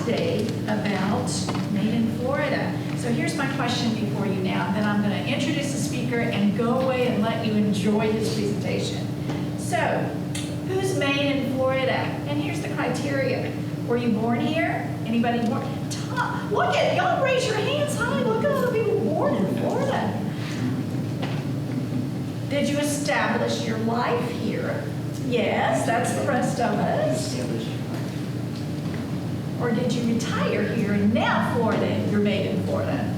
today about Made in Florida. So here's my question before you now, then I'm going to introduce the speaker and go away and let you enjoy his presentation. So, who's made in Florida? And here's the criteria. Were you born here? Anybody born? Tom, look at, y'all raise your hands high. Look at all the people born in Florida. Did you establish your life here? Yes, that's the rest of us. Or did you retire here and now Florida, you're made in Florida?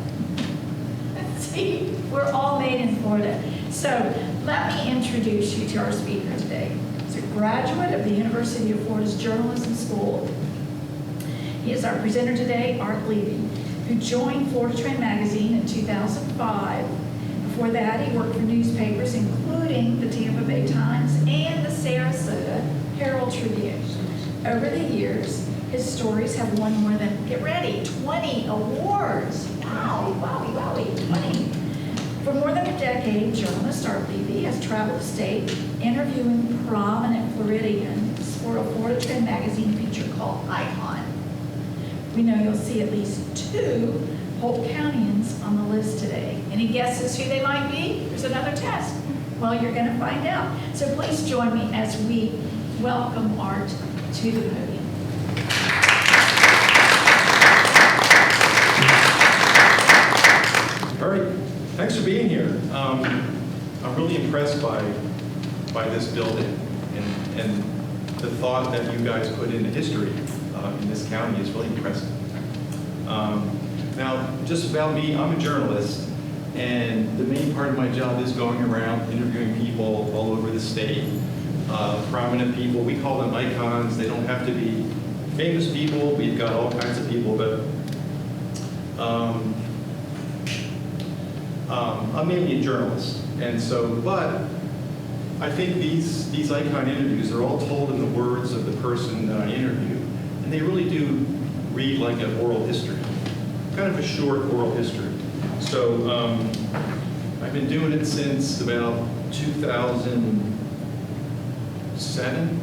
See, we're all made in Florida. So let me introduce you to our speaker today. He's a graduate of the University of Florida's Journalism School. He is our presenter today, Art Levy, who joined Florida Trend Magazine in 2005. Before that, he worked for newspapers, including the Tampa Bay Times and the Sarasota Herald Tribune. Over the years, his stories have won more than, get ready, 20 awards. Wow, wowie, wowie, 20. For more than a decade, journalist Art Levy has traveled the state interviewing prominent Floridians for a Florida Trend Magazine feature called Icon. We know you'll see at least 2 Polk Countyans on the list today. Any guesses who they might be? There's another test. Well, you're going to find out. So please join me as we welcome Art to the podium. All right, thanks for being here. I'm really impressed by this building and the thought that you guys put into history in this county is really impressive. Now, just about me, I'm a journalist, and the main part of my job is going around interviewing people all over the state, prominent people. We call them icons. They don't have to be famous people. We've got all kinds of people, but I'm mainly a journalist, and so, but I think these icon interviews are all told in the words of the person that I interview, and they really do read like an oral history, kind of a short oral history. So I've been doing it since about 2007,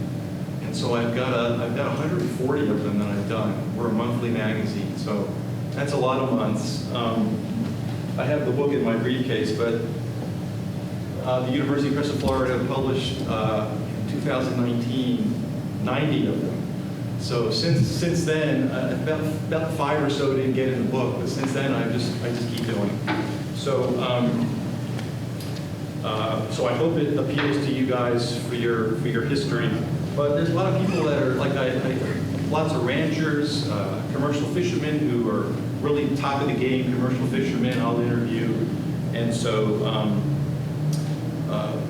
and so I've got 140 of them that I've done. We're a monthly magazine, so that's a lot of months. I have the book in my briefcase, but the University Press of Florida published in 2019 90 of them. So since then, about 5 or so didn't get in the book, but since then I just keep doing. So so I hope it appeals to you guys for your history. But there's a lot of people that are like lots of ranchers, commercial fishermen who are really top of the game commercial fishermen I'll interview. And so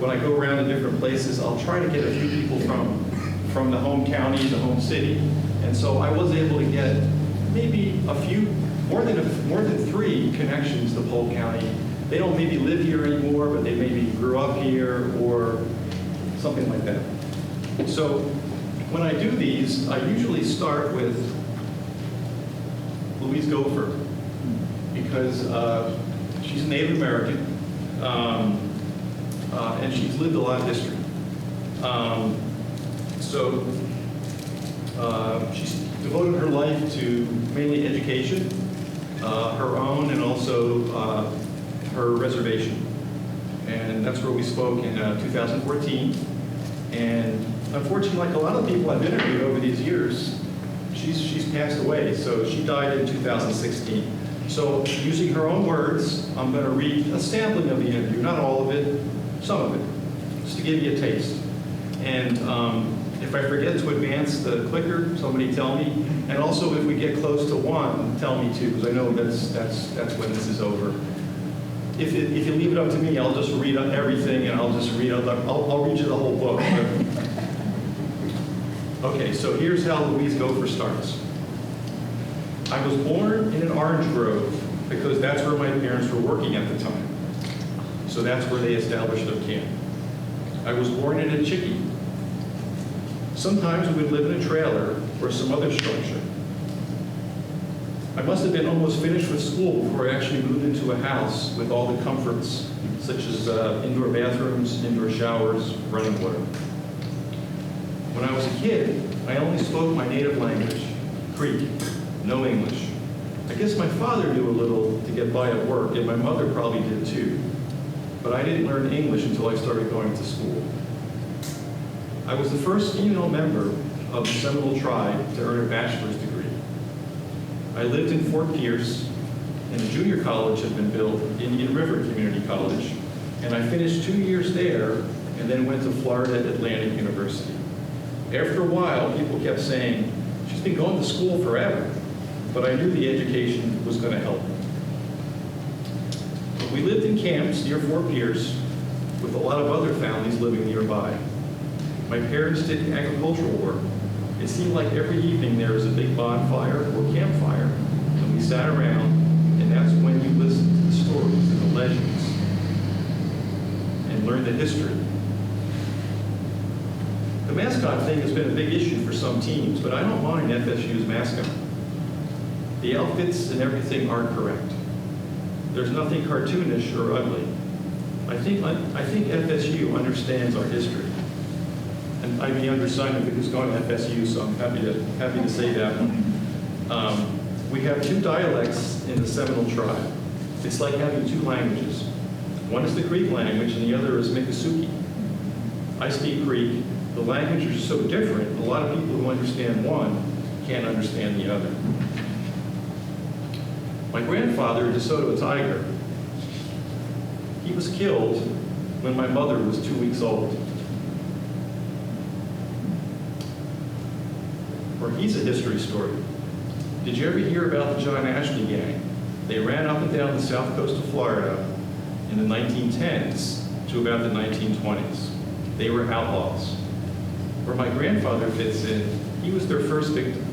when I go around to different places, I'll try to get a few people from the home county, the home city. And so I was able to get maybe a few, more than 3 connections to Polk County. They don't maybe live here anymore, but they maybe grew up here or something like that. So when I do these, I usually start with Louise Gopher, because she's a Native American, and she's lived a lot of history. She's devoted her life to mainly education, her own and also her reservation. And that's where we spoke in 2014. And unfortunately, like a lot of people I've interviewed over these years, she's passed away. So she died in 2016. So using her own words, I'm going to read a sampling of the interview, not all of it, some of it, just to give you a taste. And if I forget to advance the clicker, somebody tell me. And also, if we get close to 1, tell me too, because I know that's when this is over. If you leave it up to me, I'll just read everything, and I'll just read. I'll read you the whole book. Okay, so here's how Louise Gopher starts. I was born in an orange grove because that's where my parents were working at the time. So that's where they established their camp. I was born in a chickee. Sometimes we would live in a trailer or some other structure. I must have been almost finished with school before I actually moved into a house with all the comforts, such as indoor bathrooms, indoor showers, running water. When I was a kid, I only spoke my native language, Creek, no English. I guess my father knew a little to get by at work, and my mother probably did too. But I didn't learn English until I started going to school. I was the first female member of the Seminole tribe to earn a bachelor's degree. I lived in Fort Pierce, and a junior college had been built, Indian River Community College, and I finished 2 years there and then went to Florida Atlantic University. After a while, people kept saying, she's been going to school forever, but I knew the education was going to help me. We lived in camps near Fort Pierce with a lot of other families living nearby. My parents did agricultural work. It seemed like every evening there was a big bonfire or campfire, and we sat around, and that's when you listened to the stories and the legends and learned the history. The mascot thing has been a big issue for some teams, but I don't mind FSU's mascot. The outfits and everything aren't correct. There's nothing cartoonish or ugly. I think FSU understands our history. And I'm the undersigned who's going to FSU, so I'm happy to say that. We have 2 dialects in the Seminole tribe. It's like having 2 languages. One is the Creek language, and the other is Miccosukee. I speak Creek. The languages are so different, a lot of people who understand one can't understand the other. My grandfather, DeSoto Tiger, he was killed when my mother was 2 weeks old. Or he's a history story. Did you ever hear about the John Ashley gang? They ran up and down the south coast of Florida in the 1910s to about the 1920s. They were outlaws. Where my grandfather fits in, he was their first victim.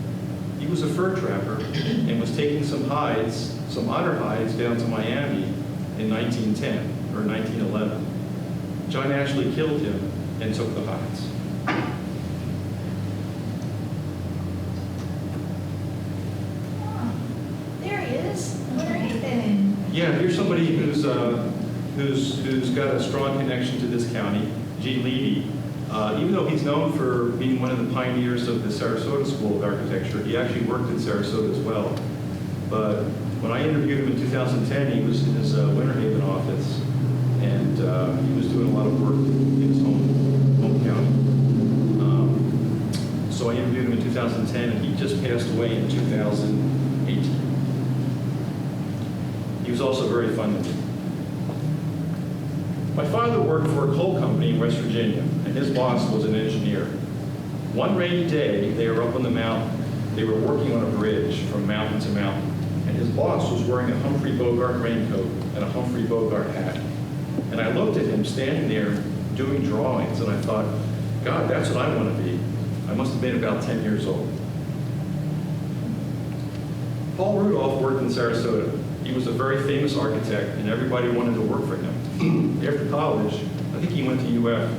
He was a fur trapper and was taking some hides, some otter hides, down to Miami in 1910 or 1911. John Ashley killed him and took the hides. There he is. Where have you been? Yeah, here's somebody who's got a strong connection to this county, Gene Levy. Even though he's known for being one of the pioneers of the Sarasota School of Architecture, he actually worked in Sarasota as well. But when I interviewed him in 2010, he was in his Winter Haven office, and he was doing a lot of work in his home county. So I interviewed him in 2010, and he just passed away in 2018. He was also very fun to me. My father worked for a coal company in West Virginia, and his boss was an engineer. One rainy day, they were up on the mountain. They were working on a bridge from mountain to mountain, and his boss was wearing a Humphrey Bogart raincoat and a Humphrey Bogart hat. And I looked at him standing there doing drawings, and I thought, God, that's what I want to be. I must have been about 10 years old. Paul Rudolph worked in Sarasota. He was a very famous architect, and everybody wanted to work for him. After college, I think he went to UF.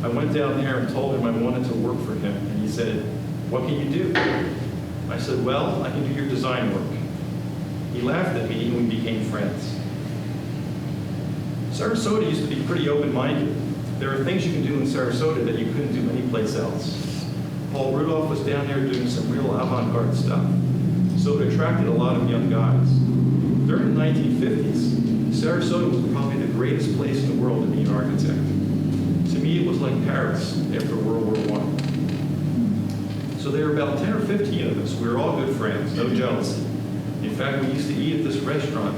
I went down there and told him I wanted to work for him, and he said, what can you do? I said, well, I can do your design work. He laughed at me, and we became friends. Sarasota used to be pretty open-minded. There are things you can do in Sarasota that you couldn't do anyplace else. Paul Rudolph was down there doing some real avant-garde stuff, so it attracted a lot of young guys. During the 1950s, Sarasota was probably the greatest place in the world to be an architect. To me, it was like Paris after World War I. So there were about 10 or 15 of us. We were all good friends, no jealousy. In fact, we used to eat at this restaurant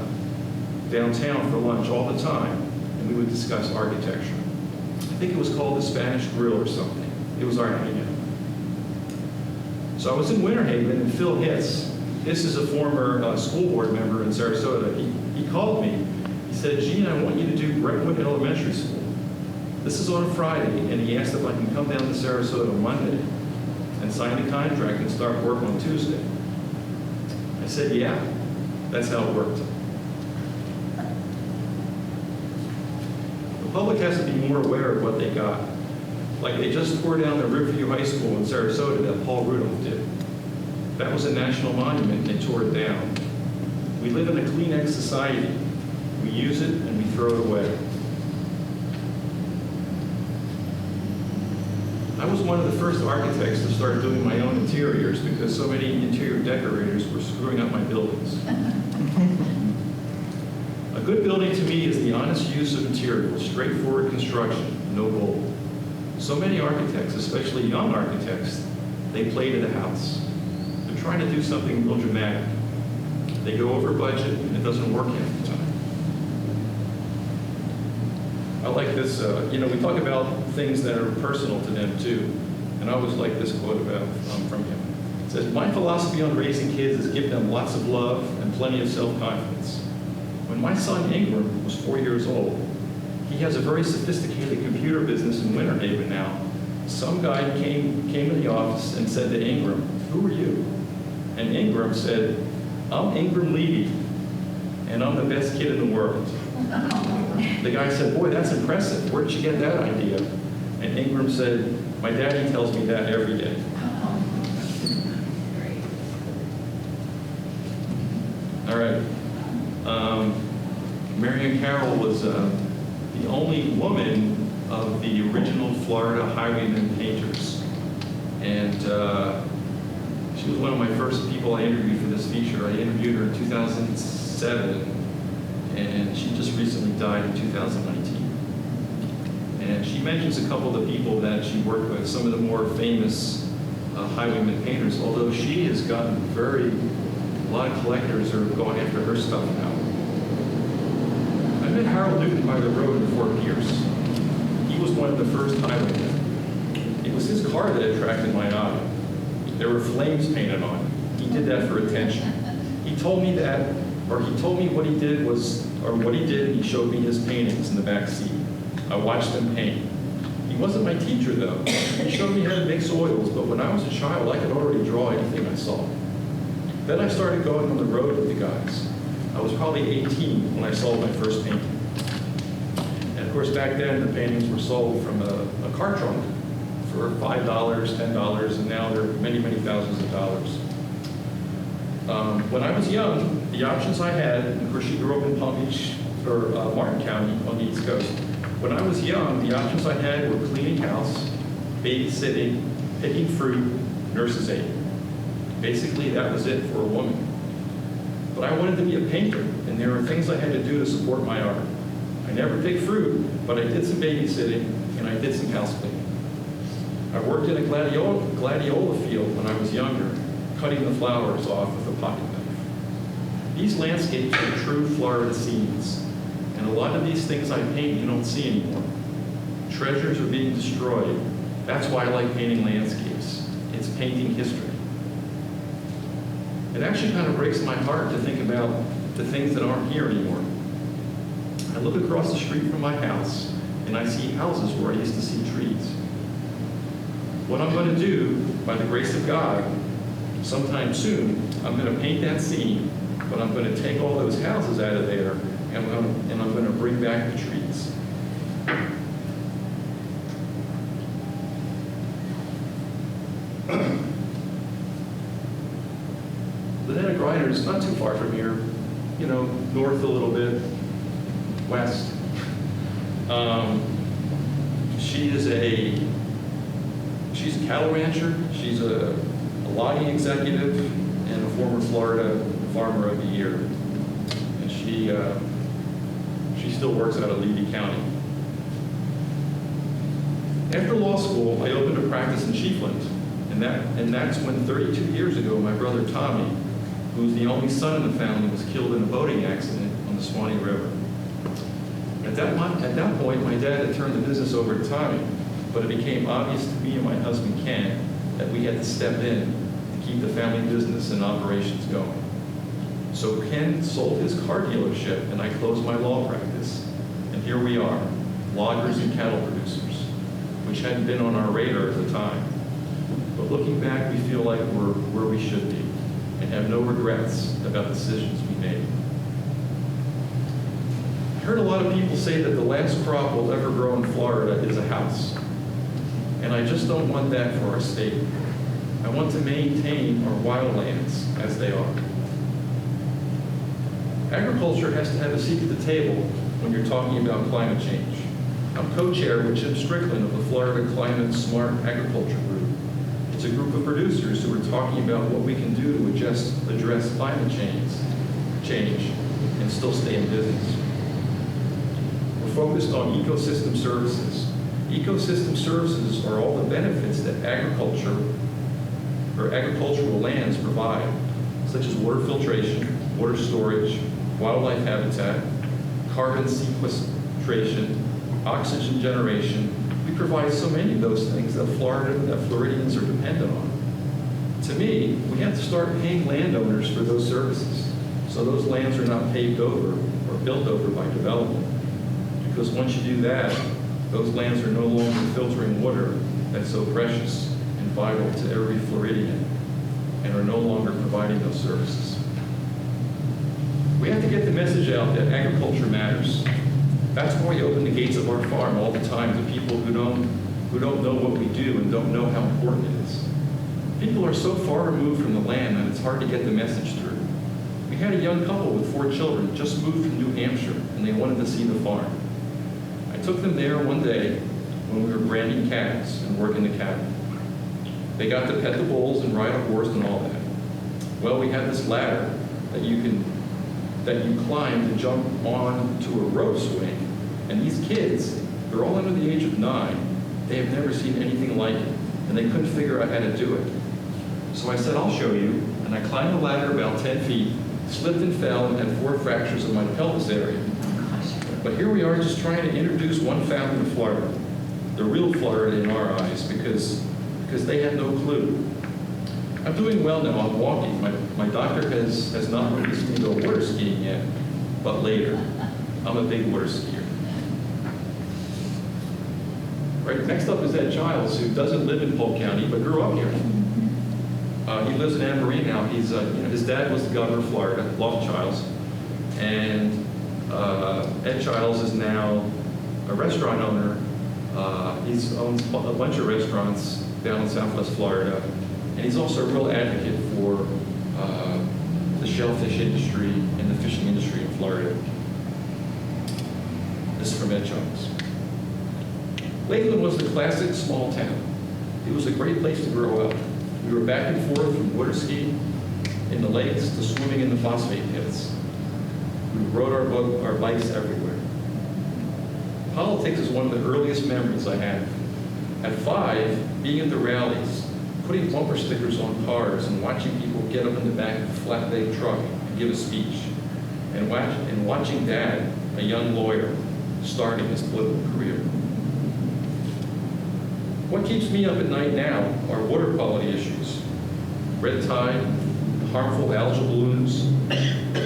downtown for lunch all the time, and we would discuss architecture. I think it was called the Spanish Grill or something. It was our hangout. So I was in Winter Haven, and Phil Hitz, this is a former school board member in Sarasota. He called me. He said, Gene, I want you to do Brentwood Elementary School. This is on a Friday, and he asked if I can come down to Sarasota Monday and sign the contract and start work on Tuesday. I said, yeah, that's how it worked. The public has to be more aware of what they got. Like they just tore down the Riverview High School in Sarasota that Paul Rudolph did. That was a national monument, and they tore it down. We live in a Kleenex society. We use it and we throw it away. I was one of the first architects to start doing my own interiors because so many interior decorators were screwing up my buildings. A good building to me is the honest use of materials, straightforward construction, no gold. So many architects, especially young architects, they play to the house. They're trying to do something real dramatic. They go over budget and it doesn't work half the time. I like this, we talk about things that are personal to them too. And I always like this quote about from him. It says, "My philosophy on raising kids is give them lots of love and plenty of self-confidence. When my son Ingram was 4 years old, he has a very sophisticated computer business in Winter Haven now. Some guy came in the office and said to Ingram, 'Who are you?' And Ingram said, 'I'm Ingram Levy, and I'm the best kid in the world.' The guy said, 'Boy, that's impressive. Where did you get that idea?' And Ingram said, 'My daddy tells me that every day.'" All right. Marion Carroll was the only woman of the original Florida highwayman painters. And she was one of my first people I interviewed for this feature. I interviewed her in 2007, and she just recently died in 2019. And she mentions a couple of the people that she worked with, some of the more famous highwayman painters, although she has gotten a lot of collectors are going after her stuff now. I met Harold Newton by the road in Fort Pierce. He was one of the first highwaymen. It was his car that attracted my eye. There were flames painted on it. He did that for attention. He told me what he did and he showed me his paintings in the back seat. I watched him paint. He wasn't my teacher though. He showed me how to mix oils, but when I was a child, I could already draw anything I saw. Then I started going on the road with the guys. I was probably 18 when I sold my first painting. And of course, back then, the paintings were sold from a car trunk for $5, $10, and now they're many, many thousands of dollars. When I was young, the options I had, and of course, she grew up in Palm Beach, or Martin County on the East Coast. When I was young, the options I had were cleaning house, babysitting, picking fruit, nurse's aide. Basically, that was it for a woman. But I wanted to be a painter, and there were things I had to do to support my art. I never picked fruit, but I did some babysitting, and I did some house cleaning. I worked in a gladiola field when I was younger, cutting the flowers off with a pocket knife. These landscapes are true Florida scenes, and a lot of these things I paint you don't see anymore. Treasures are being destroyed. That's why I like painting landscapes. It's painting history. It actually kind of breaks my heart to think about the things that aren't here anymore. I look across the street from my house, and I see houses where I used to see trees. What I'm going to do, by the grace of God, sometime soon, I'm going to paint that scene, but I'm going to take all those houses out of there, and I'm going to bring back the trees. Lynetta Griner is not too far from here, north a little bit, west. She's a cattle rancher, she's a logging executive, and a former Florida Farmer of the Year. And she still works out of Levy County. After law school, I opened a practice in Chiefland, and that's when 32 years ago, my brother Tommy, who's the only son in the family, was killed in a boating accident on the Swanee River. At that point, my dad had turned the business over to Tommy, but it became obvious to me and my husband Ken that we had to step in to keep the family business and operations going. So Ken sold his car dealership, and I closed my law practice. And here we are, loggers and cattle producers, which hadn't been on our radar at the time. But looking back, we feel like we're where we should be and have no regrets about decisions we made. I heard a lot of people say that the last crop we'll ever grow in Florida is a house. And I just don't want that for our state. I want to maintain our wildlands as they are. Agriculture has to have a seat at the table when you're talking about climate change. I'm co-chair with Jim Strickland of the Florida Climate Smart Agriculture Group. It's a group of producers who are talking about what we can do to address climate change and still stay in business. We're focused on ecosystem services. Ecosystem services are all the benefits that agriculture or agricultural lands provide, such as water filtration, water storage, wildlife habitat, carbon sequestration, oxygen generation. We provide so many of those things that Floridians are dependent on. To me, we have to start paying landowners for those services, so those lands are not paved over or built over by development. Because once you do that, those lands are no longer filtering water that's so precious and vital to every Floridian, and are no longer providing those services. We have to get the message out that agriculture matters. That's why we open the gates of our farm all the time to people who don't know what we do and don't know how important it is. People are so far removed from the land that it's hard to get the message through. We had a young couple with 4 children just moved from New Hampshire, and they wanted to see the farm. I took them there one day when we were branding calves and working the cattle. They got to pet the bulls and ride a horse and all that. Well, we had this ladder that you climb to jump on to a rope swing. And these kids, they're all under the age of 9. They have never seen anything like it, and they couldn't figure out how to do it. So I said, I'll show you. And I climbed the ladder about 10 feet, slipped and fell, and had 4 fractures in my pelvis area. But here we are just trying to introduce one family to Florida, the real Florida in our eyes, because they had no clue. I'm doing well now, I'm walking. My doctor has not released me to go water skiing yet, but later. I'm a big water skier. Right, next up is Ed Childs, who doesn't live in Polk County, but grew up here. He lives in Anne Marie now. He's, his dad was the governor of Florida, Lofton Childs, and Ed Childs is now a restaurant owner. He owns a bunch of restaurants down in Southwest Florida, and he's also a real advocate for the shellfish industry and the fishing industry in Florida. This is from Ed Childs. Lakeland was the classic small town. It was a great place to grow up. We were back and forth from water skiing in the lakes to swimming in the phosphate pits. We rode our bikes everywhere. Politics is one of the earliest memories I have. At 5, being at the rallies, putting bumper stickers on cars and watching people get up in the back of a flatbed truck and give a speech, and watching Dad, a young lawyer, starting his political career. What keeps me up at night now are water quality issues. Red tide, harmful algal blooms.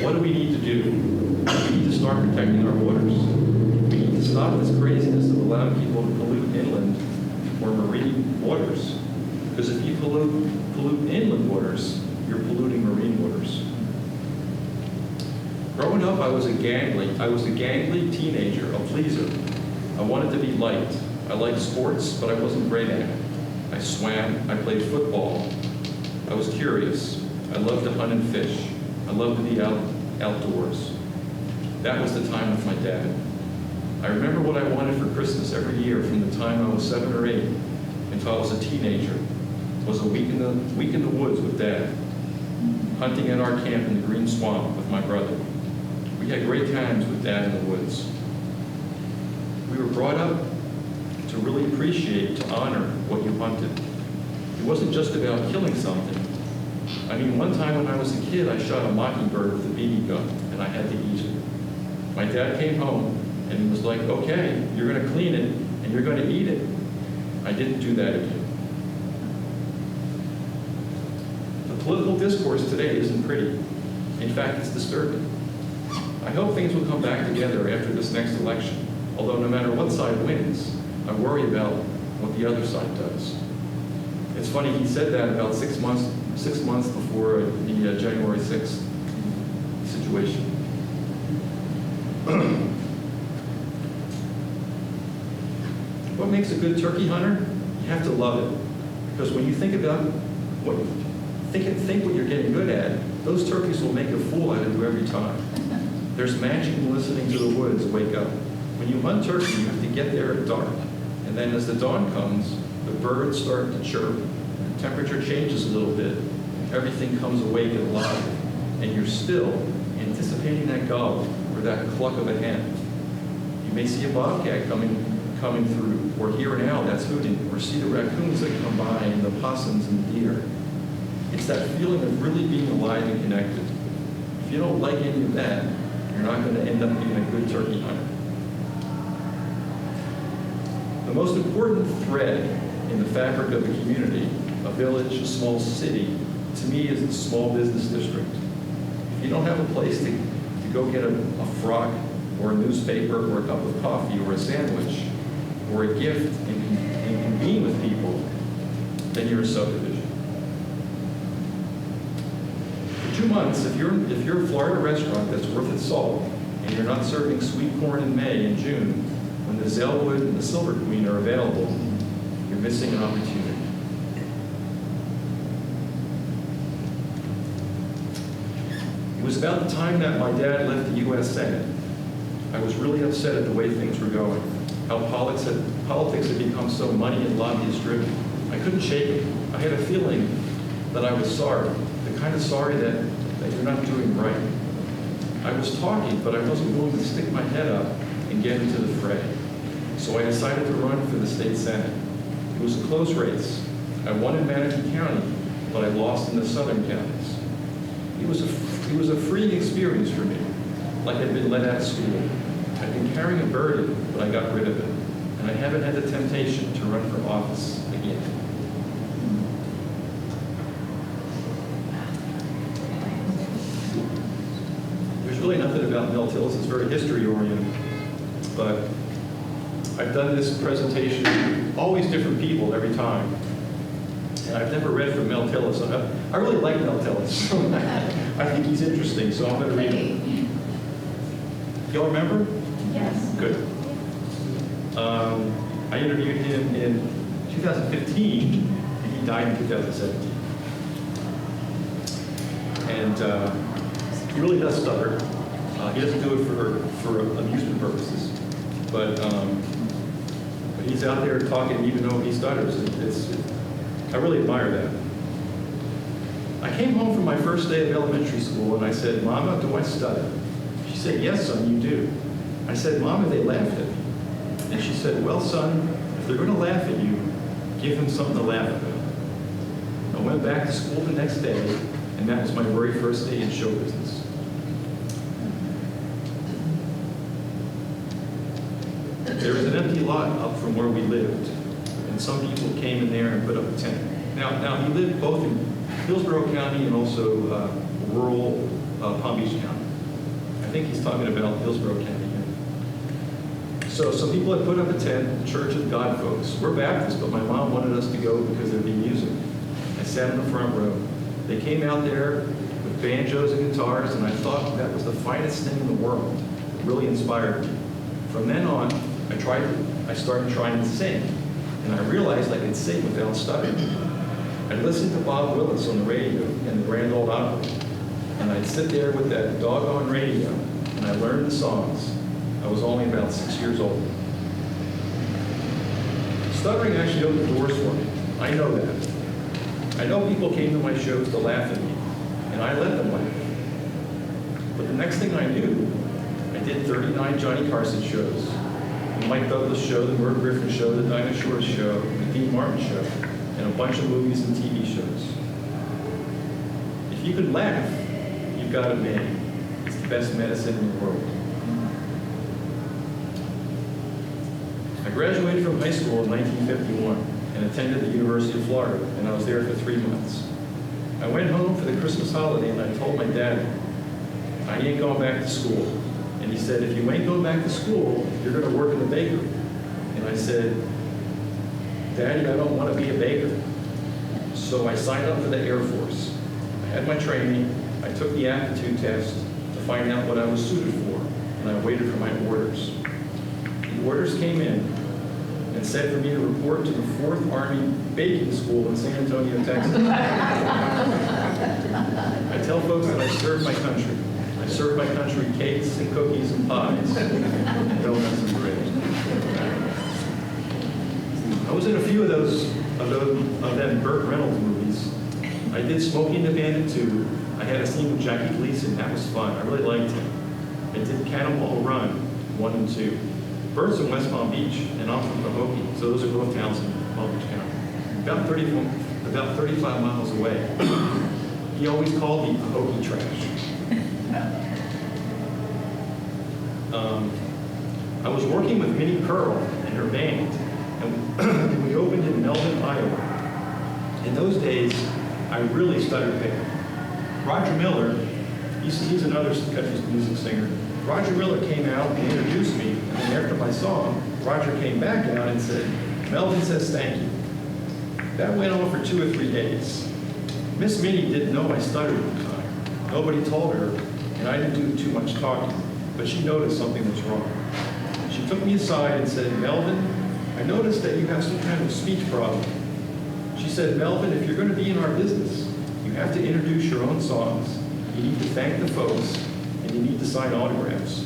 What do we need to do? We need to start protecting our waters. We need to stop this craziness of allowing people to pollute inland or marine waters. Because if you pollute inland waters, you're polluting marine waters. Growing up, I was a gangly teenager, a pleaser. I wanted to be liked. I liked sports, but I wasn't great at it. I swam, I played football. I was curious. I loved to hunt and fish. I loved to be outdoors. That was the time with my dad. I remember what I wanted for Christmas every year from the time I was 7 or 8 until I was a teenager, was a week in the woods with Dad, hunting at our camp in the Green Swamp with my brother. We had great times with Dad in the woods. We were brought up to really appreciate, to honor what you hunted. It wasn't just about killing something. I mean, one time when I was a kid, I shot a mockingbird with a BB gun, and I had to eat it. My dad came home, and he was like, okay, you're gonna clean it, and you're gonna eat it. I didn't do that again. The political discourse today isn't pretty. In fact, it's disturbing. I hope things will come back together after this next election, although no matter what side wins, I worry about what the other side does. It's funny, he said that about 6 months before the January 6th situation. What makes a good turkey hunter? You have to love it. Because when you think about think what you're getting good at, those turkeys will make a fool out of you every time. There's magic in listening to the woods wake up. When you hunt turkey, you have to get there at dark. And then as the dawn comes, the birds start to chirp, the temperature changes a little bit, everything comes awake and alive, and you're still anticipating that gobble or that cluck of a hen. You may see a bobcat coming through, or hear an owl that's hooting, or see the raccoons that come by, and the possums and the deer. It's that feeling of really being alive and connected. If you don't like any of that, you're not going to end up being a good turkey hunter. The most important thread in the fabric of a community, a village, a small city, to me is the small business district. If you don't have a place to go get a frock or a newspaper or a cup of coffee or a sandwich or a gift and convene with people, then you're a subdivision. For 2 months, if you're a Florida restaurant that's worth its salt and you're not serving sweet corn in May and June, when the Zellwood and the Silver Queen are available, you're missing an opportunity. It was about the time that my dad left the U.S. Senate. I was really upset at the way things were going, how politics had become so money and lobbyist driven. I couldn't shake it. I had a feeling that I was sorry, the kind of sorry that you're not doing right. I was talking, but I wasn't willing to stick my head up and get into the fray. So I decided to run for the state Senate. It was a close race. I won in Manatee County, but I lost in the southern counties. It was a freeing experience for me, like I'd been let out of school. I'd been carrying a burden, but I got rid of it. And I haven't had the temptation to run for office again. There's really nothing about Mel Tillis that's very history-oriented, but I've done this presentation, always different people every time. And I've never read from Mel Tillis. I really like Mel Tillis. I think he's interesting, so I'm going to read him. Y'all remember? Yes. Good. I interviewed him in 2015, and he died in 2017. And he really does stutter. He doesn't do it for amusement purposes, but he's out there talking even though he stutters. I really admire that. I came home from my first day of elementary school and I said, "Mama, do I stutter?" She said, "Yes, son, you do." I said, "Mama, they laughed at me." And she said, "Well, son, if they're going to laugh at you, give them something to laugh about." I went back to school the next day, and that was my very first day in show business. There was an empty lot up from where we lived, and some people came in there and put up a tent. Now he lived both in Hillsborough County and also rural Palm Beach County. I think he's talking about Hillsborough County here. So some people had put up a tent, Church of God folks. We're Baptists, but my mom wanted us to go because there'd be music. I sat in the front row. They came out there with banjos and guitars, and I thought that was the finest thing in the world. It really inspired me. From then on, I started trying to sing, and I realized I could sing without stuttering. I'd listen to Bob Willis on the radio and the Grand Ole Opry, and I'd sit there with that doggone radio, and I learned the songs. I was only about 6 years old. Stuttering actually opened doors for me. I know that. I know people came to my shows to laugh at me, and I let them laugh. But the next thing I knew, I did 39 Johnny Carson shows, the Mike Douglas show, the Merv Griffin show, the Dinah Shore show, the Dean Martin show, and a bunch of movies and TV shows. If you could laugh, you've got it made. It's the best medicine in the world. I graduated from high school in 1951 and attended the University of Florida, and I was there for 3 months. I went home for the Christmas holiday, and I told my dad, I ain't going back to school. And he said, if you ain't going back to school, you're going to work in the bakery. And I said, Daddy, I don't want to be a baker. So I signed up for the Air Force. I had my training. I took the aptitude test to find out what I was suited for, and I waited for my orders. The orders came in and said for me to report to the 4th Army Baking School in San Antonio, Texas. I tell folks that I serve my country. I serve my country cakes and cookies and pies and donuts and bread. was in a few of them Burt Reynolds movies. I did Smokey and the Bandit 2. I had a scene with Jackie Gleason. That was fun. I really liked him. I did Cannonball Run 1 and 2. Burt's in West Palm Beach, and I'm from Pahokee, so those are both towns in Palm Beach County. About 35 miles away. He always called me Pahokee trash. I was working with Minnie Pearl and her band, and we opened in Melvin, Iowa. In those days, I really stuttered big. Roger Miller, he's another country music singer. Roger Miller came out and introduced me, and then after my song, Roger came back out and said, "Melvin says thank you." That went on for 2 or 3 days. Miss Minnie didn't know I stuttered at the time. Nobody told her, and I didn't do too much talking, but she noticed something was wrong. She took me aside and said, "Melvin, I noticed that you have some kind of speech problem." She said, "Melvin, if you're going to be in our business, you have to introduce your own songs, you need to thank the folks, and you need to sign autographs."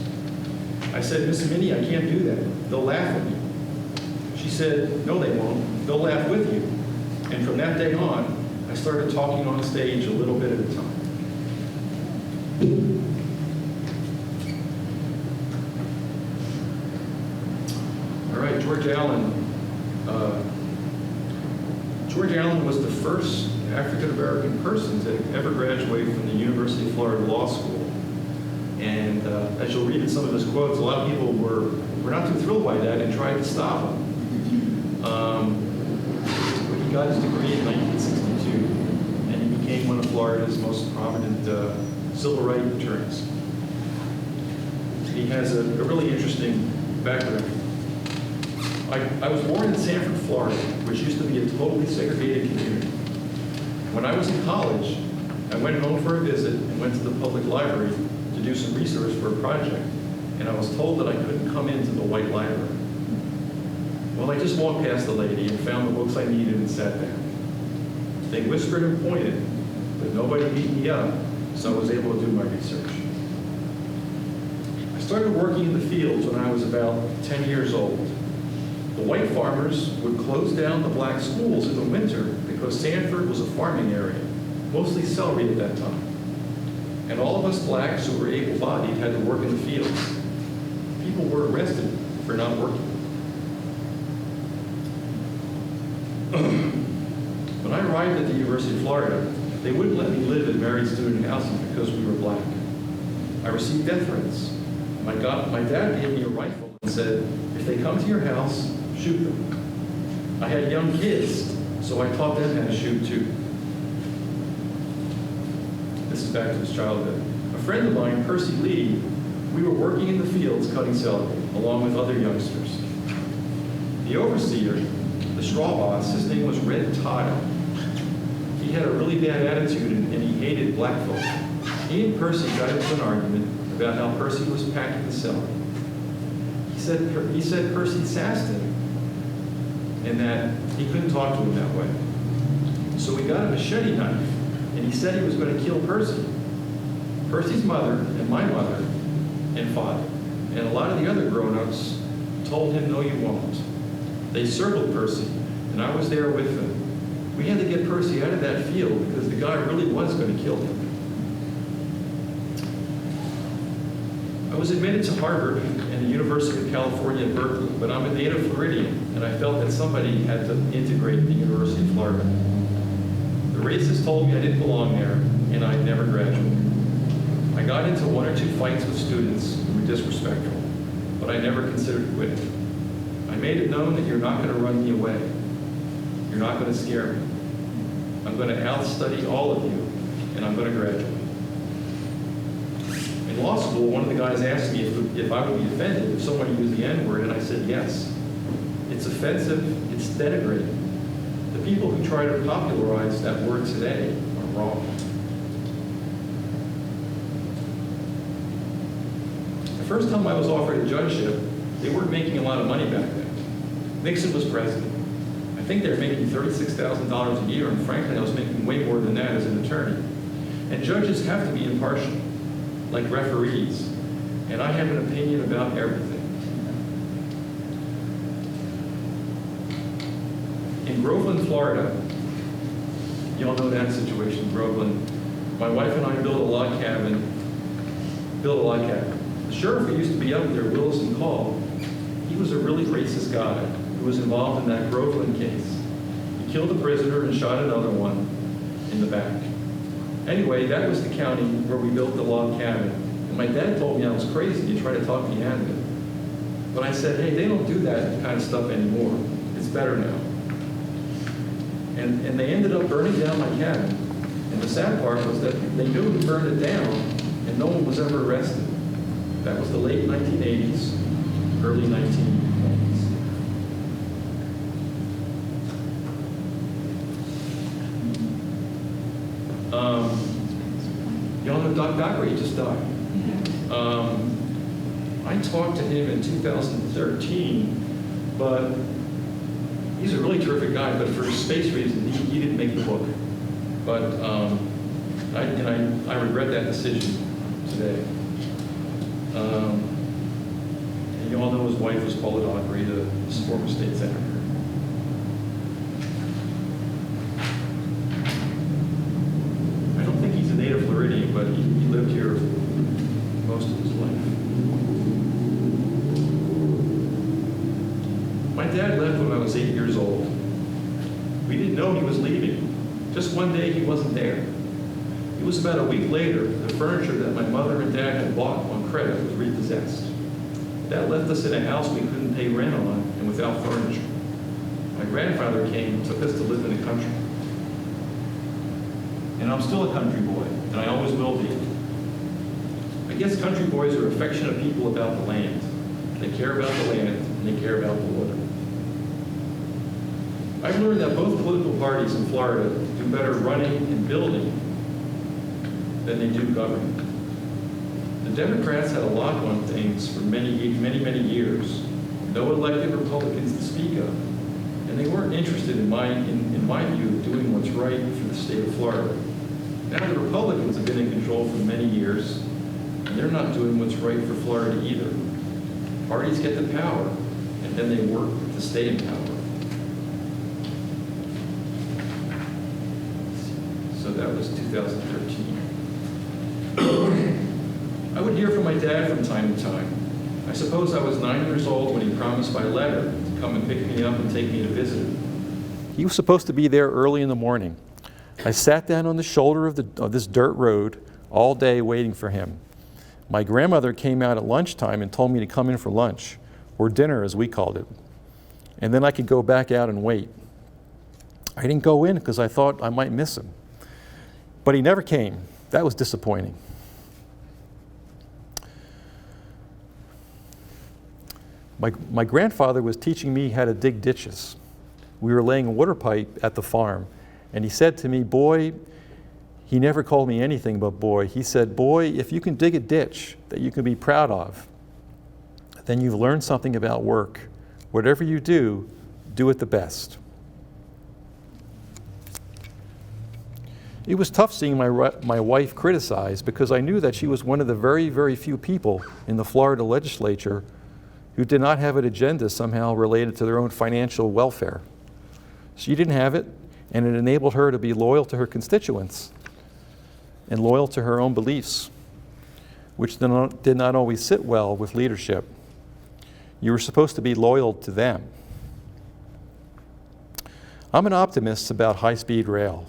I said, "Miss Minnie, I can't do that. They'll laugh at me." She said, "No, they won't. They'll laugh with you." And from that day on, I started talking on stage a little bit at a time. All right, George Allen. George Allen was the first African-American person to ever graduate from the University of Florida Law School. And as you'll read in some of his quotes, a lot of people were not too thrilled by that and tried to stop him. He got his degree in 1962, and he became one of Florida's most prominent civil rights attorneys. He has a really interesting background. I was born in Sanford, Florida, which used to be a totally segregated community. When I was in college, I went home for a visit and went to the public library to do some research for a project, and I was told that I couldn't come into the white library. Well, I just walked past the lady and found the books I needed and sat down. They whispered and pointed, but nobody beat me up, so I was able to do my research. I started working in the fields when I was about 10 years old. The white farmers would close down the black schools in the winter because Sanford was a farming area, mostly celery at that time. And all of us blacks who were able-bodied had to work in the fields. People were arrested for not working. When I arrived at the University of Florida, they wouldn't let me live in married student housing because we were black. I received death threats. My dad gave me a rifle and said, "If they come to your house, shoot them." I had young kids, so I taught them how to shoot too. This is back to his childhood. A friend of mine, Percy Lee, we were working in the fields cutting celery, along with other youngsters. The overseer, the straw boss, his name was Red Tile. He had a really bad attitude and he hated black folk. He and Percy got into an argument about how Percy was packing the celery. He said Percy sassed him and that he couldn't talk to him that way. So we got a machete knife and he said he was going to kill Percy. Percy's mother and my mother and father and a lot of the other grown-ups told him, "No, you won't." They circled Percy, and I was there with them. We had to get Percy out of that field because the guy really was going to kill him. I was admitted to Harvard and the University of California at Berkeley, but I'm a native Floridian, and I felt that somebody had to integrate the University of Florida. The racists told me I didn't belong there, and I'd never graduate. I got into 1 or 2 fights with students who were disrespectful, but I never considered quitting. I made it known that you're not going to run me away. You're not going to scare me. I'm going to outstudy all of you, and I'm going to graduate. In law school, one of the guys asked me if I would be offended if someone used the N-word, and I said yes. It's offensive, it's denigrating. The people who try to popularize that word today are wrong. The first time I was offered a judgeship, they weren't making a lot of money back then. Nixon was president. I think they were making $36,000 a year, and frankly, I was making way more than that as an attorney. And judges have to be impartial, like referees, and I have an opinion about everything. In Groveland, Florida, you all know that situation, Groveland. My wife and I built a log cabin. The sheriff who used to be up there, Wilson Call, he was a really racist guy who was involved in that Groveland case. He killed a prisoner and shot another one in the back. Anyway, that was the county where we built the log cabin. And my dad told me I was crazy to try to talk me out of it. But I said, hey, they don't do that kind of stuff anymore. It's better now. And they ended up burning down my cabin. And the sad part was that they knew we burned it down, and no one was ever arrested. That was the late 1980s, early 1990s. Y'all know Doc Dockery just died. I talked to him in 2013, but he's a really terrific guy, but for space reasons, he didn't make the book. But I regret that decision today. And you all know his wife was Paula Dockery, the former state senator. I don't think he's a native Floridian, but he lived here most of his life. My dad left when I was 8 years old. We didn't know he was leaving. Just one day he wasn't there. It was about a week later, the furniture that my mother and dad had bought on credit was repossessed. That left us in a house we couldn't pay rent on and without furniture. My grandfather came and took us to live in the country. And I'm still a country boy, and I always will be. I guess country boys are affectionate people about the land. They care about the land, and they care about the water. I've learned that both political parties in Florida do better running and building than they do governing. The Democrats had a lock on things for many years. No elected Republicans to speak of. And they weren't interested, in my view, of doing what's right for the state of Florida. Now the Republicans have been in control for many years, and they're not doing what's right for Florida either. Parties get the power, and then they work to stay in power. So that was 2013. I would hear from my dad from time to time. I suppose I was 9 years old when he promised by letter to come and pick me up and take me to visit him. He was supposed to be there early in the morning. I sat down on the shoulder of this dirt road all day waiting for him. My grandmother came out at lunchtime and told me to come in for lunch, or dinner as we called it. And then I could go back out and wait. I didn't go in because I thought I might miss him. But he never came. That was disappointing. My grandfather was teaching me how to dig ditches. We were laying a water pipe at the farm, and he said to me, boy, he never called me anything but boy. He said, boy, if you can dig a ditch that you can be proud of, then you've learned something about work. Whatever you do, do it the best. It was tough seeing my wife criticized because I knew that she was one of the very, very few people in the Florida legislature who did not have an agenda somehow related to their own financial welfare. She didn't have it, and it enabled her to be loyal to her constituents and loyal to her own beliefs, which did not always sit well with leadership. You were supposed to be loyal to them. I'm an optimist about high-speed rail.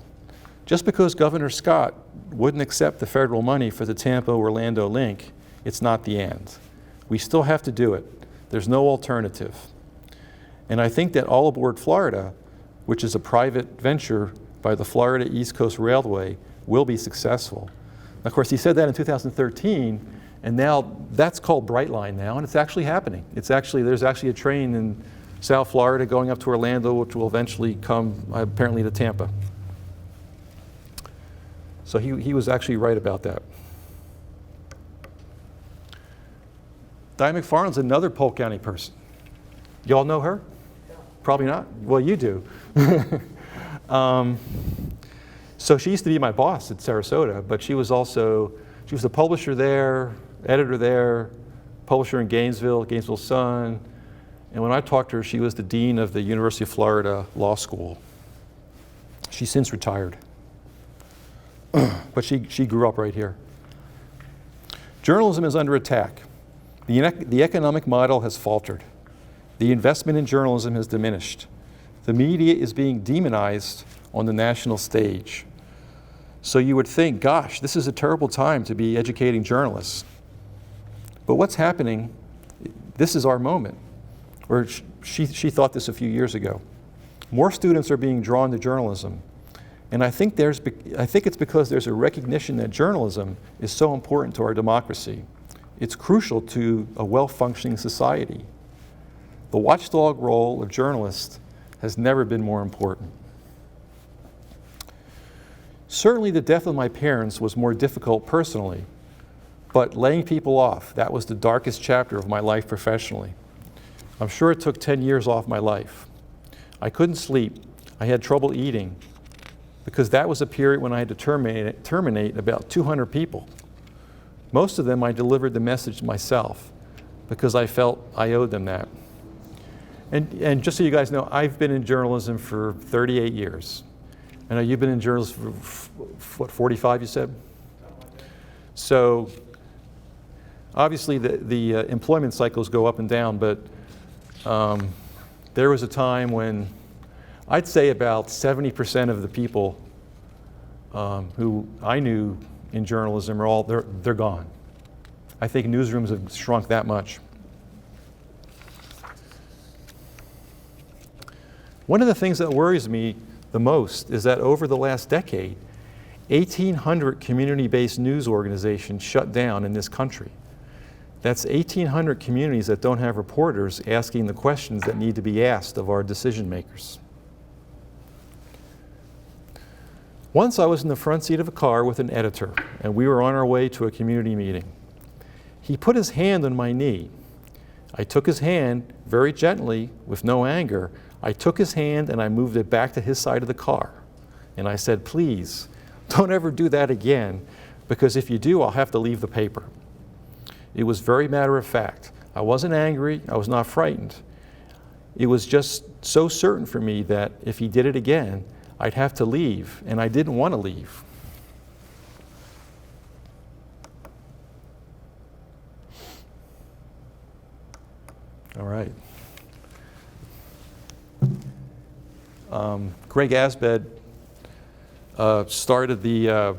Just because Governor Scott wouldn't accept the federal money for the Tampa-Orlando link, it's not the end. We still have to do it. There's no alternative. And I think that All Aboard Florida, which is a private venture by the Florida East Coast Railway, will be successful. Of course, he said that in 2013, and now that's called Brightline now, and it's actually happening. There's actually a train in South Florida going up to Orlando, which will eventually come apparently to Tampa. So he was actually right about that. Di McFarland's another Polk County person. Y'all know her? Probably not. Well, you do. So she used to be my boss at Sarasota, but she was a publisher there, editor there, publisher in Gainesville Sun, And when I talked to her, she was the dean of the University of Florida Law School. She's since retired. But she grew up right here. Journalism is under attack. The economic model has faltered. The investment in journalism has diminished. The media is being demonized on the national stage. So you would think, gosh, this is a terrible time to be educating journalists. But what's happening, this is our moment. Or she thought this a few years ago. More students are being drawn to journalism. And I think it's because there's a recognition that journalism is so important to our democracy. It's crucial to a well-functioning society. The watchdog role of journalists has never been more important. Certainly the death of my parents was more difficult personally, but laying people off, that was the darkest chapter of my life professionally. I'm sure it took 10 years off my life. I couldn't sleep. I had trouble eating because that was a period when I had to terminate about 200 people. Most of them I delivered the message myself because I felt I owed them that. And just so you guys know, I've been in journalism for 38 years. I know you've been in journalism for, what, 45 you said? So obviously the employment cycles go up and down, but there was a time when I'd say about 70% of the people who I knew in journalism are they're gone. I think newsrooms have shrunk that much. One of the things that worries me the most is that over the last decade, 1,800 community-based news organizations shut down in this country. That's 1,800 communities that don't have reporters asking the questions that need to be asked of our decision makers. Once I was in the front seat of a car with an editor, and we were on our way to a community meeting. He put his hand on my knee. I took his hand very gently, with no anger. I took his hand and I moved it back to his side of the car. And I said, please, don't ever do that again, because if you do, I'll have to leave the paper. It was very matter of fact. I wasn't angry, I was not frightened. It was just so certain for me that if he did it again, I'd have to leave, and I didn't want to leave. All right. Greg Asbed started the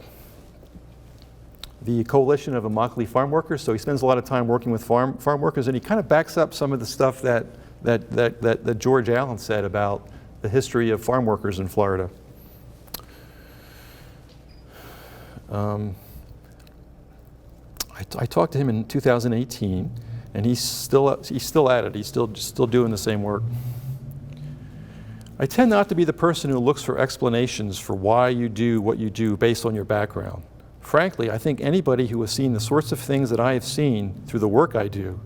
coalition of Immokalee farm workers, so he spends a lot of time working with farm workers, and he kind of backs up some of the stuff that George Allen said about the history of farm workers in Florida. I talked to him in 2018, and he's still at it. He's still doing the same work. I tend not to be the person who looks for explanations for why you do what you do based on your background. Frankly, I think anybody who has seen the sorts of things that I have seen through the work I do,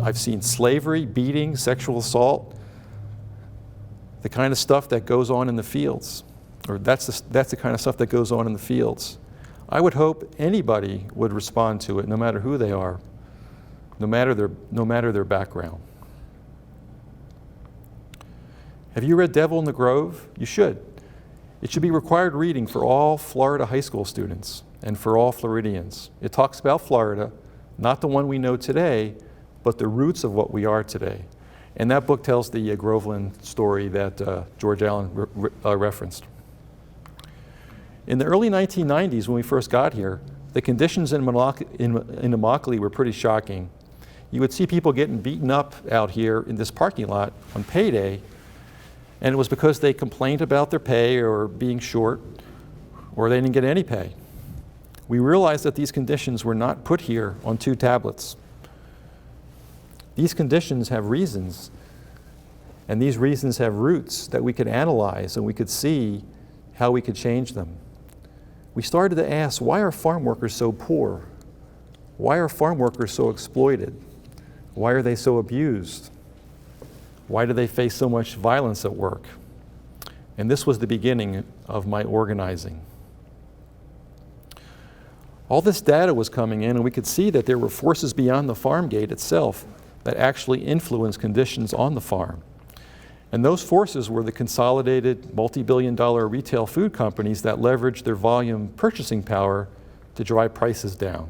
I've seen slavery, beating, sexual assault, the kind of stuff that goes on in the fields, or that's the kind of stuff that goes on in the fields. I would hope anybody would respond to it, no matter who they are, no matter their background. Have you read Devil in the Grove? You should. It should be required reading for all Florida high school students and for all Floridians. It talks about Florida, not the one we know today, but the roots of what we are today. And that book tells the Groveland story that George Allen referenced. In the early 1990s, when we first got here, the conditions in Immokalee were pretty shocking. You would see people getting beaten up out here in this parking lot on payday, and it was because they complained about their pay or being short, or they didn't get any pay. We realized that these conditions were not put here on 2 tablets. These conditions have reasons, and these reasons have roots that we could analyze, and we could see how we could change them. We started to ask, why are farm workers so poor? Why are farm workers so exploited? Why are they so abused? Why do they face so much violence at work? And this was the beginning of my organizing. All this data was coming in, and we could see that there were forces beyond the farm gate itself that actually influence conditions on the farm. And those forces were the consolidated multi-billion-dollar retail food companies that leveraged their volume purchasing power to drive prices down.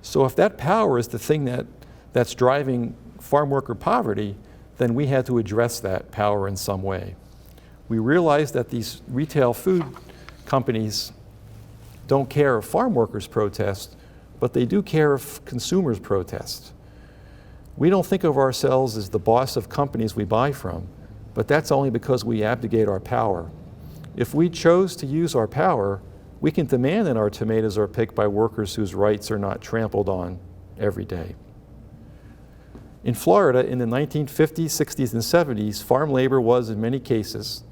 So if that power is the thing that's driving farm worker poverty, then we had to address that power in some way. We realized that these retail food companies don't care if farm workers protest, but they do care if consumers protest. We don't think of ourselves as the boss of companies we buy from, but that's only because we abdicate our power. If we chose to use our power, we can demand that our tomatoes are picked by workers whose rights are not trampled on every day. In Florida, in the 1950s, 60s, and 70s, farm labor was, in many cases,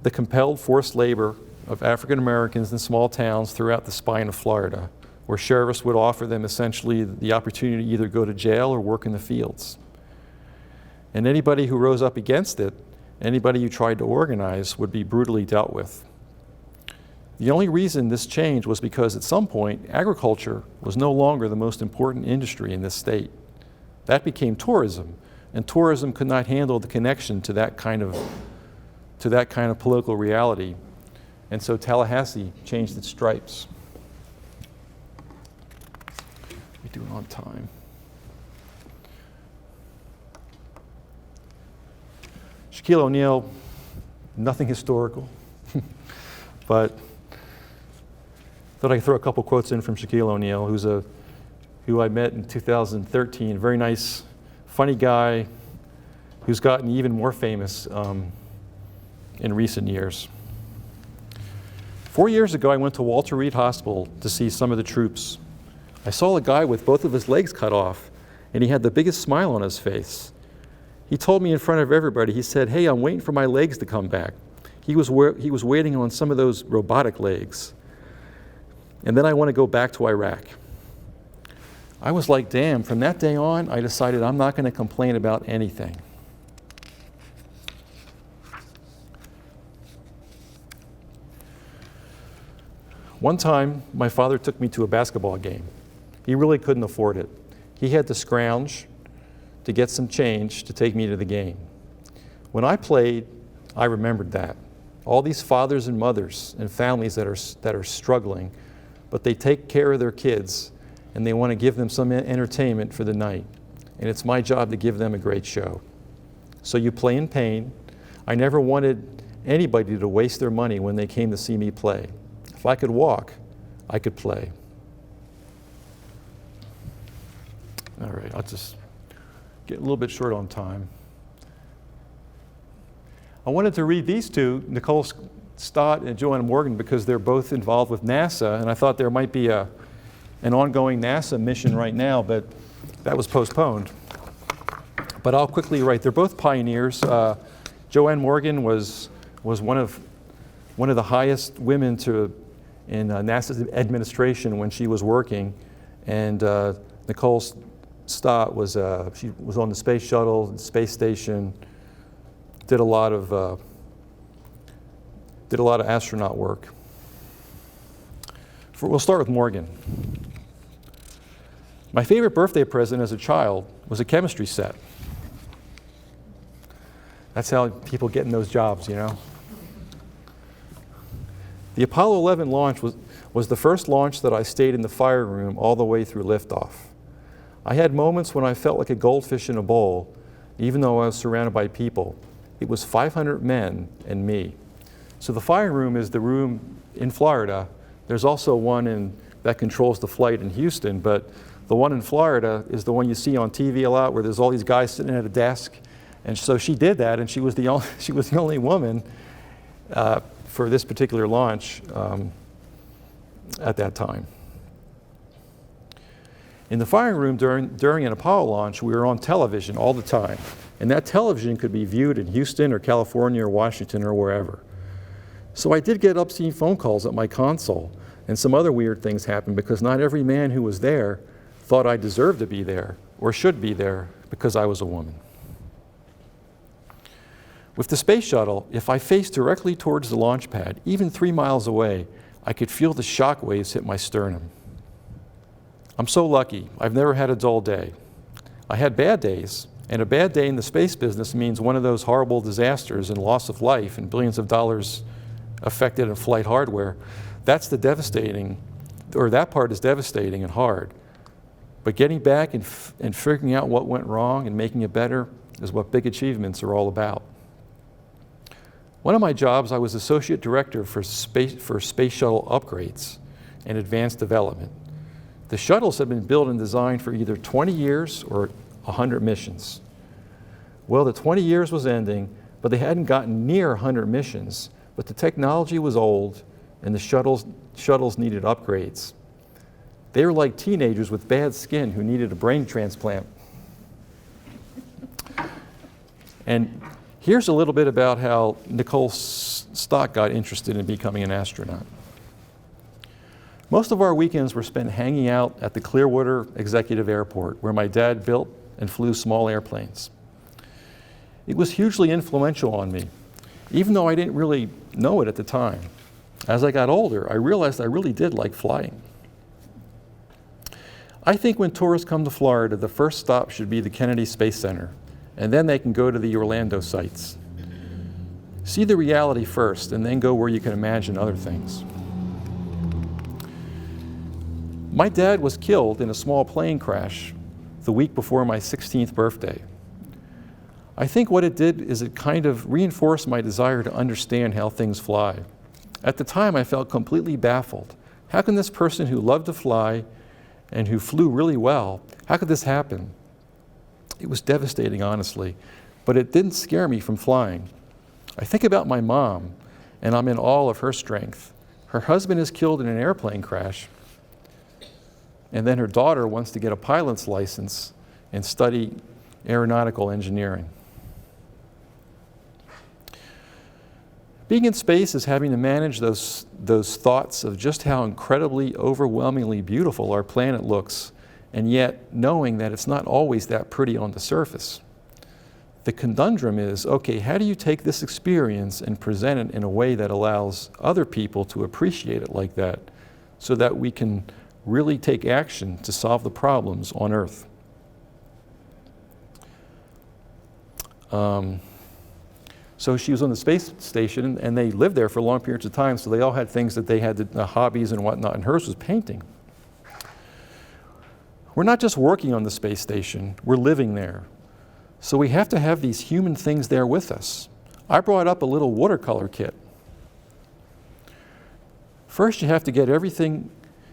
the compelled forced labor of African Americans in small towns throughout the spine of Florida, where sheriffs would offer them essentially the opportunity to either go to jail or work in the fields. And anybody who rose up against it, anybody who tried to organize, would be brutally dealt with. The only reason this changed was because at some point, agriculture was no longer the most important industry in this state. That became tourism, and tourism could not handle the connection to that kind of political reality. And so Tallahassee changed its stripes. We do it on time. Shaquille O'Neal, nothing historical, but thought I'd throw a couple quotes in from Shaquille O'Neal, who I met in 2013, very nice, funny guy who's gotten even more famous in recent years. 4 years ago, I went to Walter Reed Hospital to see some of the troops. I saw a guy with both of his legs cut off, and he had the biggest smile on his face. He told me in front of everybody, he said, "Hey, I'm waiting for my legs to come back." He was waiting on some of those robotic legs. And then I want to go back to Iraq. I was like, damn, from that day on, I decided I'm not going to complain about anything. One time, my father took me to a basketball game. He really couldn't afford it. He had to scrounge to get some change to take me to the game. When I played, I remembered that. All these fathers and mothers and families that are struggling, but they take care of their kids and they want to give them some entertainment for the night. And it's my job to give them a great show. So you play in pain. I never wanted anybody to waste their money when they came to see me play. If I could walk, I could play. All right, I'll just get a little bit short on time. I wanted to read these two, Nicole Stott and Joanne Morgan, because they're both involved with NASA, and I thought there might be an ongoing NASA mission right now, but that was postponed. But I'll quickly write. They're both pioneers. Joanne Morgan was one of the highest women in NASA's administration when she was working, and Nicole Stott was she was on the space shuttle, the space station, did a lot of astronaut work. We'll start with Morgan. My favorite birthday present as a child was a chemistry set. That's how people get in those jobs, you know. The Apollo 11 launch was the first launch that I stayed in the fire room all the way through liftoff. I had moments when I felt like a goldfish in a bowl, even though I was surrounded by people. It was 500 men and me. So the fire room is the room in Florida. There's also one that controls the flight in Houston, but the one in Florida is the one you see on TV a lot, where there's all these guys sitting at a desk. And so she did that, and she was the only woman for this particular launch at that time. In the firing room during an Apollo launch, we were on television all the time. And that television could be viewed in Houston or California or Washington or wherever. So I did get obscene phone calls at my console, and some other weird things happened because not every man who was there thought I deserved to be there or should be there because I was a woman. With the space shuttle, if I faced directly towards the launch pad, even 3 miles away, I could feel the shock waves hit my sternum. I'm so lucky. I've never had a dull day. I had bad days, and a bad day in the space business means one of those horrible disasters and loss of life and billions of dollars affected in flight hardware. That's the devastating, or that part is devastating and hard. But getting back and figuring out what went wrong and making it better is what big achievements are all about. One of my jobs, I was Associate Director for Space Shuttle upgrades and advanced development. The shuttles have been built and designed for either 20 years or 100 missions. Well, the 20 years was ending, but they hadn't gotten near 100 missions, but the technology was old and the shuttles needed upgrades. They were like teenagers with bad skin who needed a brain transplant. And here's a little bit about how Nicole Stock got interested in becoming an astronaut. Most of our weekends were spent hanging out at the Clearwater Executive Airport, where my dad built and flew small airplanes. It was hugely influential on me, even though I didn't really know it at the time. As I got older, I realized I really did like flying. I think when tourists come to Florida, the first stop should be the Kennedy Space Center, and then they can go to the Orlando sites. See the reality first, and then go where you can imagine other things. My dad was killed in a small plane crash the week before my 16th birthday. I think what it did is it kind of reinforced my desire to understand how things fly. At the time, I felt completely baffled. How can this person who loved to fly and who flew really well, how could this happen? It was devastating, honestly, but it didn't scare me from flying. I think about my mom, and I'm in awe of her strength. Her husband is killed in an airplane crash, and then her daughter wants to get a pilot's license and study aeronautical engineering. Being in space is having to manage those thoughts of just how incredibly, overwhelmingly beautiful our planet looks, and yet knowing that it's not always that pretty on the surface. The conundrum is, okay, how do you take this experience and present it in a way that allows other people to appreciate it like that, so that we can really take action to solve the problems on Earth? So she was on the space station, and they lived there for long periods of time, so they all had things that they had, hobbies and whatnot, and hers was painting. We're not just working on the space station, we're living there. So we have to have these human things there with us. I brought up a little watercolor kit. First, you have to get everything,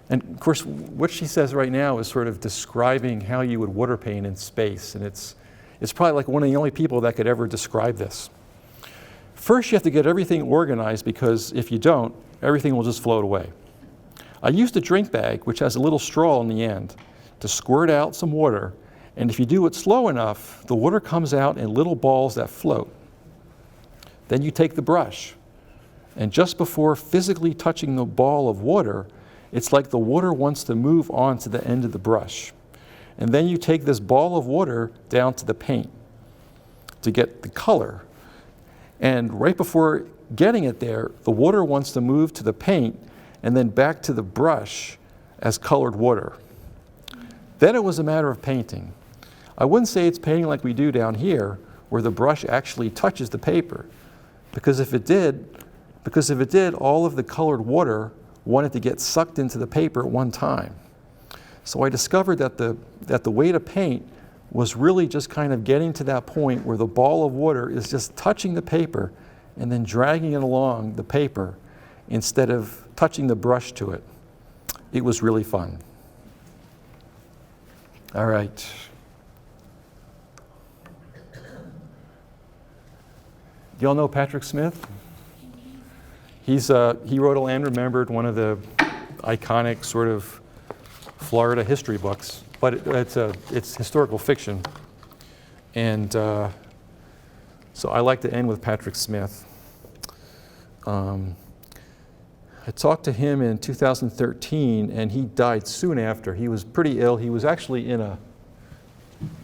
and of course, what she says right now is sort of describing how you would water paint in space, and it's probably like one of the only people that could ever describe this. First, you have to get everything organized, because if you don't, everything will just float away. I used a drink bag, which has a little straw in the end, to squirt out some water, and if you do it slow enough, the water comes out in little balls that float. Then you take the brush, and just before physically touching the ball of water, it's like the water wants to move on to the end of the brush. And then you take this ball of water down to the paint to get the color. And right before getting it there, the water wants to move to the paint and then back to the brush as colored water. Then it was a matter of painting. I wouldn't say it's painting like we do down here, where the brush actually touches the paper. Because if it did, all of the colored water wanted to get sucked into the paper at one time. So I discovered that the way to paint was really just kind of getting to that point where the ball of water is just touching the paper and then dragging it along the paper instead of touching the brush to it. It was really fun. All right. Do y'all know Patrick Smith? He wrote a Land Remembered, one of the iconic sort of Florida history books, but it's historical fiction. And so I like to end with Patrick Smith. I talked to him in 2013, and he died soon after. He was pretty ill. He was actually in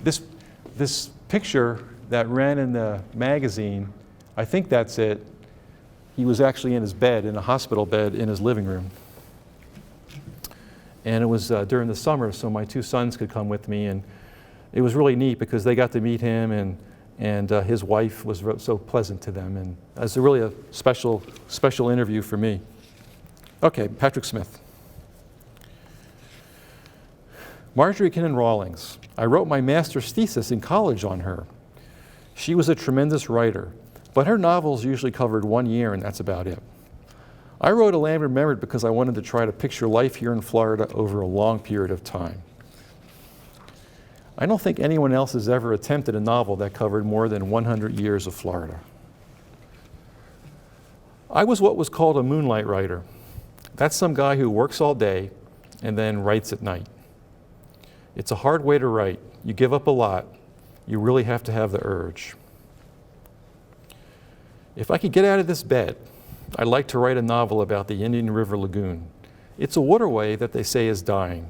this picture that ran in the magazine. I think that's it. He was actually in his bed, in a hospital bed in his living room. And it was during the summer, so my two sons could come with me. And it was really neat because they got to meet him, and his wife was so pleasant to them, and it was really a special interview for me. Okay, Patrick Smith. Marjorie Kinnan Rawlings. I wrote my master's thesis in college on her. She was a tremendous writer, but her novels usually covered 1 year, and that's about it. I wrote A Land Remembered because I wanted to try to picture life here in Florida over a long period of time. I don't think anyone else has ever attempted a novel that covered more than 100 years of Florida. I was what was called a moonlight writer. That's some guy who works all day and then writes at night. It's a hard way to write. You give up a lot. You really have to have the urge. If I could get out of this bed, I'd like to write a novel about the Indian River Lagoon. It's a waterway that they say is dying.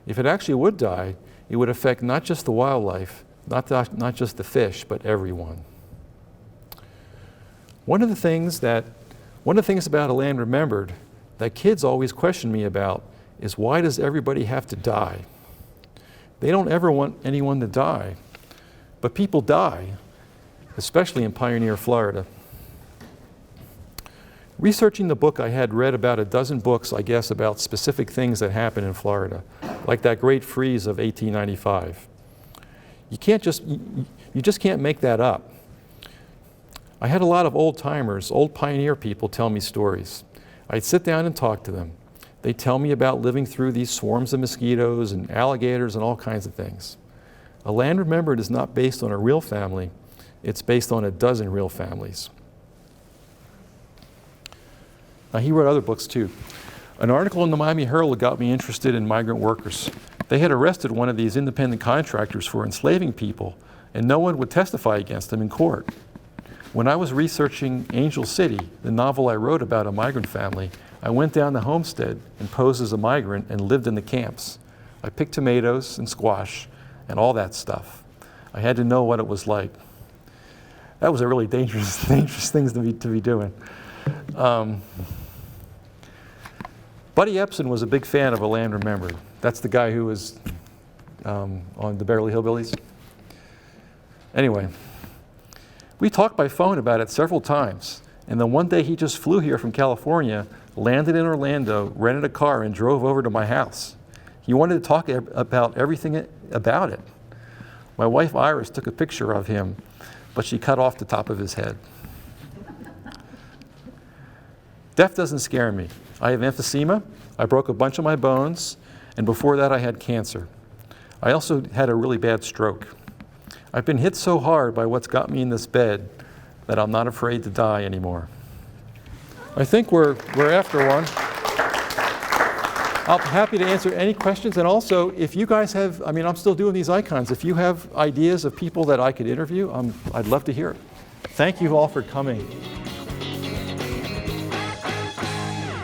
If it actually would die, it would affect not just the wildlife, not just the fish, but everyone. One of the things about A Land Remembered that kids always question me about is, why does everybody have to die? They don't ever want anyone to die, but people die, especially in Pioneer, Florida. Researching the book, I had read about a dozen books, I guess, about specific things that happen in Florida, like that great freeze of 1895. You just can't make that up. I had a lot of old-timers, old Pioneer people tell me stories. I'd sit down and talk to them. They'd tell me about living through these swarms of mosquitoes and alligators and all kinds of things. A Land Remembered is not based on a real family, it's based on a dozen real families. Now, he wrote other books too. An article in the Miami Herald got me interested in migrant workers. They had arrested one of these independent contractors for enslaving people, and no one would testify against him in court. When I was researching Angel City, the novel I wrote about a migrant family, I went down to Homestead and posed as a migrant and lived in the camps. I picked tomatoes and squash and all that stuff. I had to know what it was like. That was a really dangerous thing to be doing. Buddy Epson was a big fan of A Land Remembered. That's the guy who was on the Beverly Hillbillies. Anyway, we talked by phone about it several times, and then one day he just flew here from California, landed in Orlando, rented a car, and drove over to my house. He wanted to talk about everything about it. My wife Iris took a picture of him, but she cut off the top of his head. Death doesn't scare me. I have emphysema, I broke a bunch of my bones, and before that I had cancer. I also had a really bad stroke. I've been hit so hard by what's got me in this bed that I'm not afraid to die anymore. I think we're after one. I'm happy to answer any questions, and also if you guys have, I'm still doing these icons. If you have ideas of people that I could interview, I'd love to hear it. Thank you all for coming.